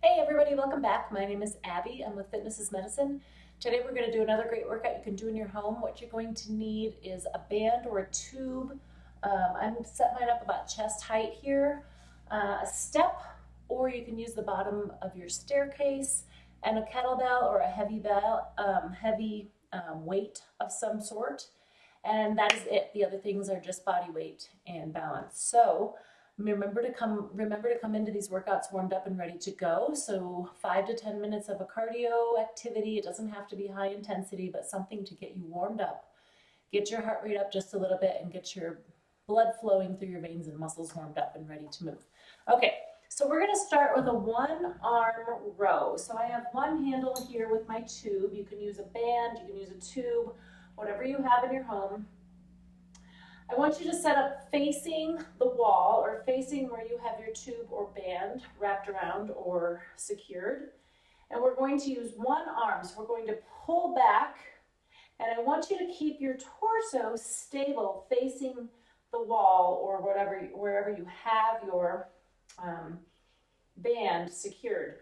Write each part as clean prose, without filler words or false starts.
Hey everybody, welcome back. My name is Abby. I'm with Fitness is Medicine. Today we're going to do another great workout you can do in your home. What you're going to need is a band or a tube. I'm setting mine up about chest height here. A step, or you can use the bottom of your staircase, and a kettlebell or a heavy weight of some sort. And that is it. The other things are just body weight and balance. So remember to come into these workouts warmed up and ready to go. So 5 to 10 minutes of a cardio activity. It doesn't have to be high intensity, but something to get you warmed up, get your heart rate up just a little bit, and get your blood flowing through your veins and muscles warmed up and ready to move. Okay, so we're going to start with a one-arm row. So I have one handle here with my tube. You can use a band, you can use a tube, whatever you have in your home. I want you to set up facing the wall or facing where you have your tube or band wrapped around or secured. And we're going to use one arm. So we're going to pull back, and I want you to keep your torso stable facing the wall or wherever you have your band secured.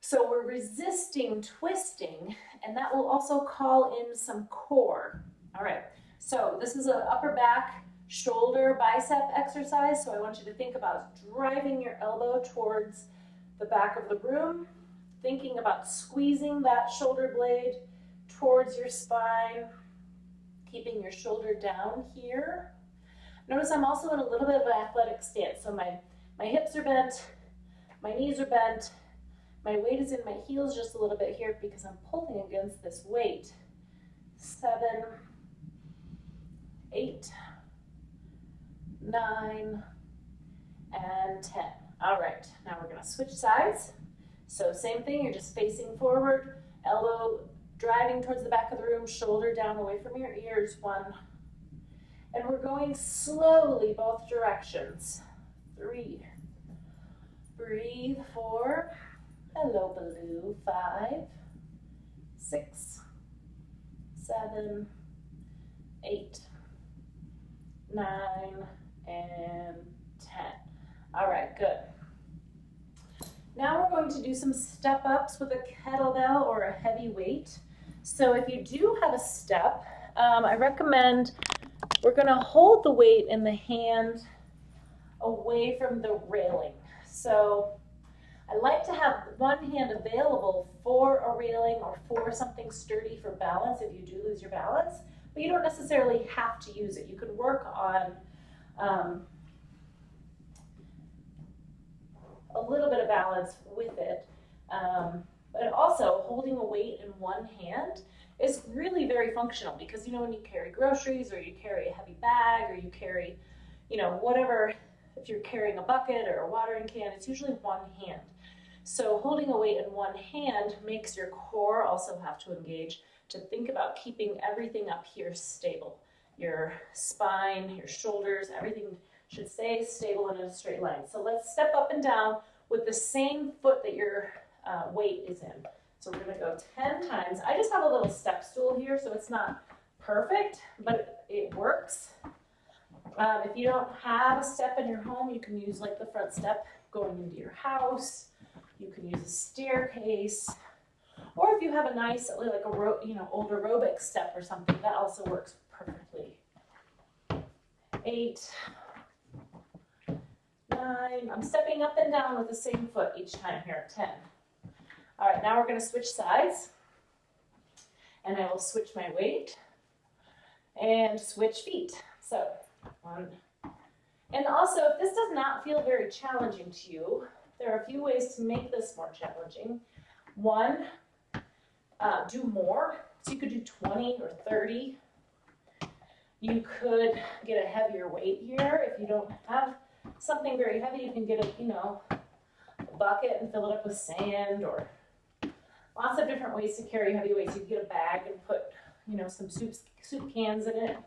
So we're resisting twisting, and that will also call in some core. All right. So this is an upper back, shoulder, bicep exercise. So I want you to think about driving your elbow towards the back of the room, thinking about squeezing that shoulder blade towards your spine, keeping your shoulder down here. Notice I'm also in a little bit of an athletic stance. So my hips are bent, my knees are bent, my weight is in my heels just a little bit here because I'm pulling against this weight. 7, 8, 9, and 10. All right, now we're going to switch sides. So same thing, you're just facing forward, elbow driving towards the back of the room, shoulder down away from your ears, 1. And we're going slowly both directions. 3. Breathe, 4. Hello, Baloo, 5, 6, 7, 8, 9, and 10. All right, good. Now we're going to do some step ups with a kettlebell or a heavy weight. So if you do have a step, I recommend we're going to hold the weight in the hand away from the railing. So I like to have one hand available for a railing or for something sturdy for balance if you do lose your balance. But you don't necessarily have to use it. You can work on a little bit of balance with it. But also holding a weight in one hand is really very functional because, you know, when you carry groceries or you carry a heavy bag or you carry, you know, whatever, if you're carrying a bucket or a watering can, it's usually one hand. So holding a weight in one hand makes your core also have to engage to think about keeping everything up here stable. Your spine, your shoulders, everything should stay stable and in a straight line. So let's step up and down with the same foot that your weight is in. So we're gonna go 10 times. I just have a little step stool here, so it's not perfect, but it works. If you don't have a step in your home, you can use like the front step going into your house. You can use a staircase. Or if you have a nice, like a old aerobic step or something, that also works perfectly. 8, 9. I'm stepping up and down with the same foot each time here. 10. All right, now we're going to switch sides. And I will switch my weight and switch feet. So 1. And also, if this does not feel very challenging to you, there are a few ways to make this more challenging. 1, do more. So you could do 20 or 30. You could get a heavier weight here. If you don't have something very heavy, you can get a bucket and fill it up with sand, or lots of different ways to carry heavy weights. You can get a bag and put, some soup cans in it.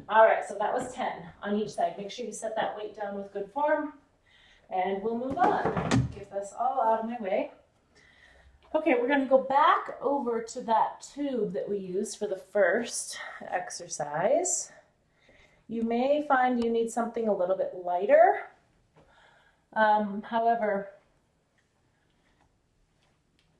All right, so that was 10 on each side. Make sure you set that weight down with good form. And we'll move on. Get this all out of my way. Okay, we're going to go back over to that tube that we used for the first exercise. You may find you need something a little bit lighter. However,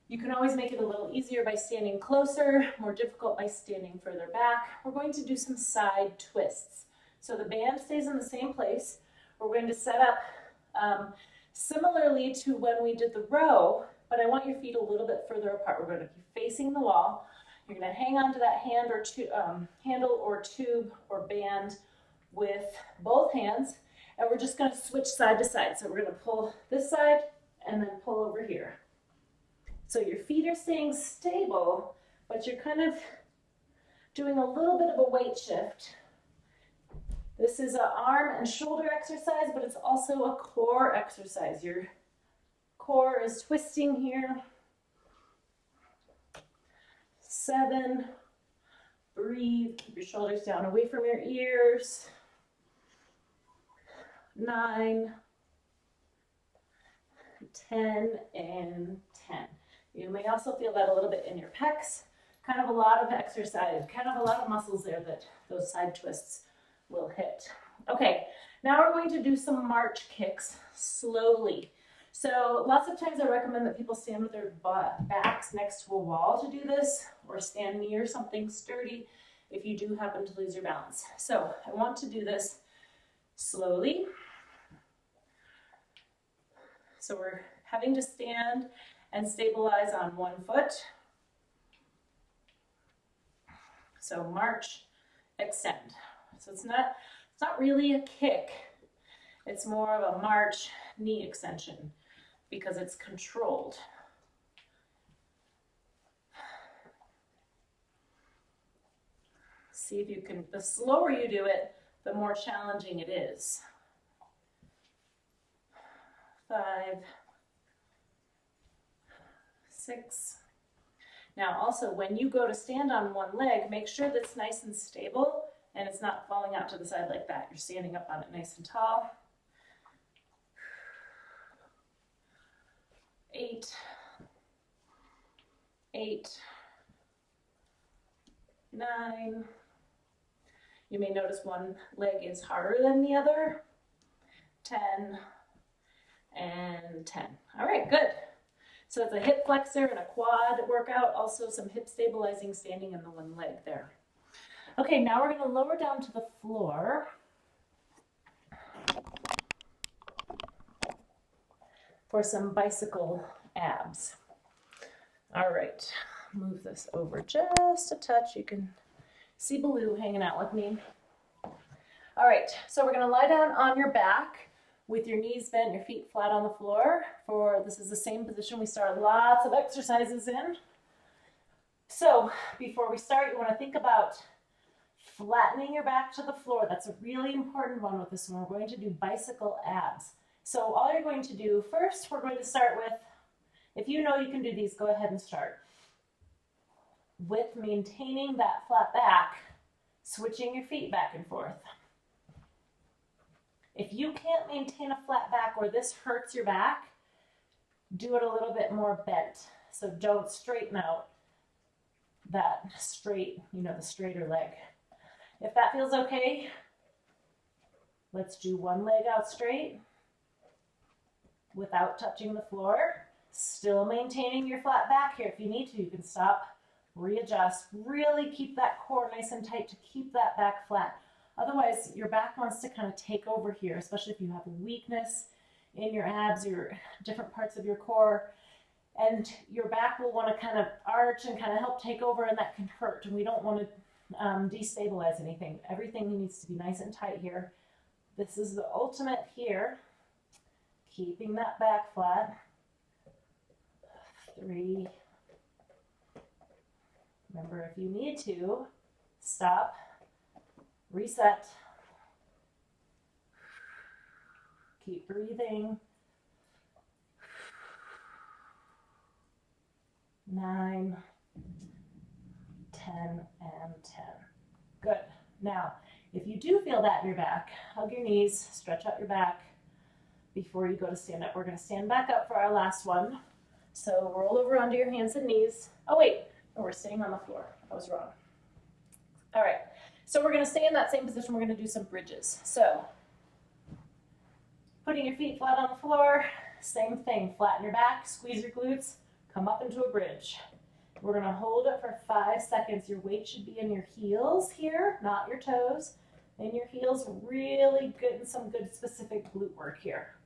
you can always make it a little easier by standing closer, more difficult by standing further back. We're going to do some side twists. So the band stays in the same place. We're going to set up similarly to when we did the row, but I want your feet a little bit further apart. We're going to be facing the wall. You're going to hang on to that handle or tube or band with both hands, and we're just going to switch side to side. So we're going to pull this side and then pull over here. So your feet are staying stable, but you're kind of doing a little bit of a weight shift. This is an arm and shoulder exercise, but it's also a core exercise. Your core is twisting here. 7, breathe, keep your shoulders down away from your ears. 9, 10, and 10. You may also feel that a little bit in your pecs. Kind of a lot of exercise, kind of a lot of muscles there that those side twists will hit. Okay, now we're going to do some march kicks slowly. So lots of times I recommend that people stand with their backs next to a wall to do this, or stand near something sturdy if you do happen to lose your balance. So I want to do this slowly. So we're having to stand and stabilize on one foot. So march, extend. So it's not really a kick. It's more of a march knee extension because it's controlled. See if you can, the slower you do it, the more challenging it is. 5, 6. Now also, when you go to stand on one leg, make sure that's nice and stable and it's not falling out to the side like that. You're standing up on it nice and tall. 8, 9. You may notice one leg is harder than the other. 10 and 10. All right, good. So it's a hip flexor and a quad workout, also some hip stabilizing standing in the one leg there. Okay, now we're going to lower down to the floor. For some bicycle abs. All right, move this over just a touch. You can see Baloo hanging out with me. All right, so we're going to lie down on your back with your knees bent, your feet flat on the floor. This is the same position we started lots of exercises in. So before we start, you want to think about flattening your back to the floor. That's a really important one with this one. We're going to do bicycle abs. So all you're going to do first, we're going to start with, if you know you can do these, go ahead and start. With maintaining that flat back, switching your feet back and forth. If you can't maintain a flat back or this hurts your back, do it a little bit more bent. So don't straighten out that straight, the straighter leg. If that feels okay, let's do one leg out straight without touching the floor. Still maintaining your flat back here. If you need to, you can stop, readjust, really keep that core nice and tight to keep that back flat. Otherwise, your back wants to kind of take over here, especially if you have a weakness in your abs, your different parts of your core, and your back will want to kind of arch and kind of help take over, and that can hurt, and we don't want to destabilize anything. Everything needs to be nice and tight here. This is the ultimate here, keeping that back flat. 3. Remember, if you need to, stop, reset, keep breathing. 9, 10, and 10. Good. Now, if you do feel that in your back, hug your knees, stretch out your back before you go to stand up. We're going to stand back up for our last one. So roll over onto your hands and knees. Oh wait, no, we're staying on the floor. I was wrong. All right, So we're gonna stay in that same position. We're gonna do some bridges. So putting your feet flat on the floor, same thing, flatten your back, squeeze your glutes, come up into a bridge. We're gonna hold it for 5 seconds. Your weight should be in your heels here, not your toes. In your heels, really getting some good specific glute work here.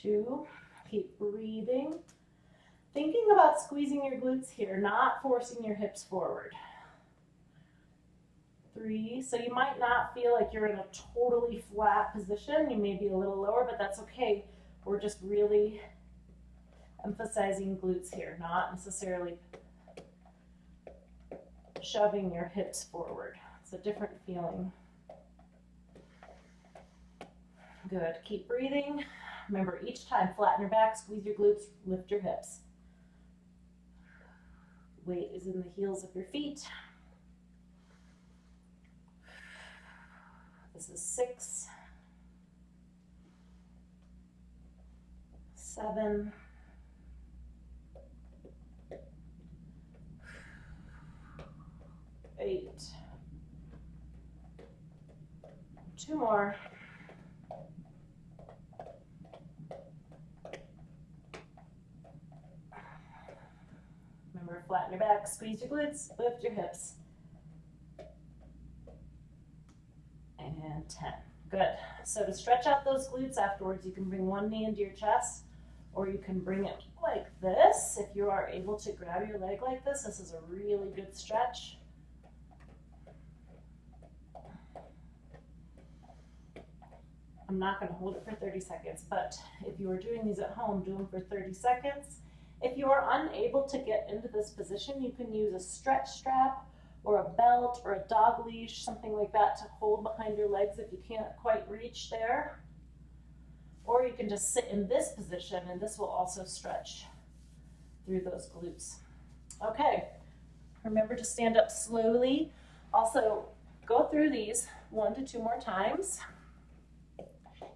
2, keep breathing. Thinking about squeezing your glutes here, not forcing your hips forward. 3, so you might not feel like you're in a totally flat position. You may be a little lower, but that's okay. We're just really emphasizing glutes here, not necessarily shoving your hips forward. It's a different feeling. Good, keep breathing. Remember, each time, flatten your back, squeeze your glutes, lift your hips. Weight is in the heels of your feet. This is 6, 7, 8, 2 more. Remember, flatten your back, squeeze your glutes, lift your hips. And 10. Good. So to stretch out those glutes afterwards, you can bring one knee into your chest, or you can bring it like this. If you are able to grab your leg like this, this is a really good stretch. I'm not going to hold it for 30 seconds, but if you are doing these at home, do them for 30 seconds. If you are unable to get into this position, you can use a stretch strap or a belt or a dog leash, something like that, to hold behind your legs if you can't quite reach there. Or you can just sit in this position, and this will also stretch through those glutes. Okay, remember to stand up slowly. Also, go through these 1 to 2 more times.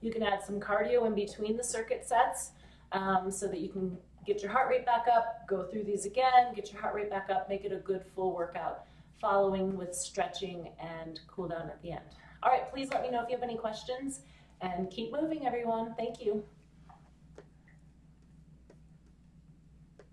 You can add some cardio in between the circuit sets so that you can get your heart rate back up, go through these again, get your heart rate back up, make it a good full workout, following with stretching and cool down at the end. All right, please let me know if you have any questions, and keep moving, everyone. Thank you.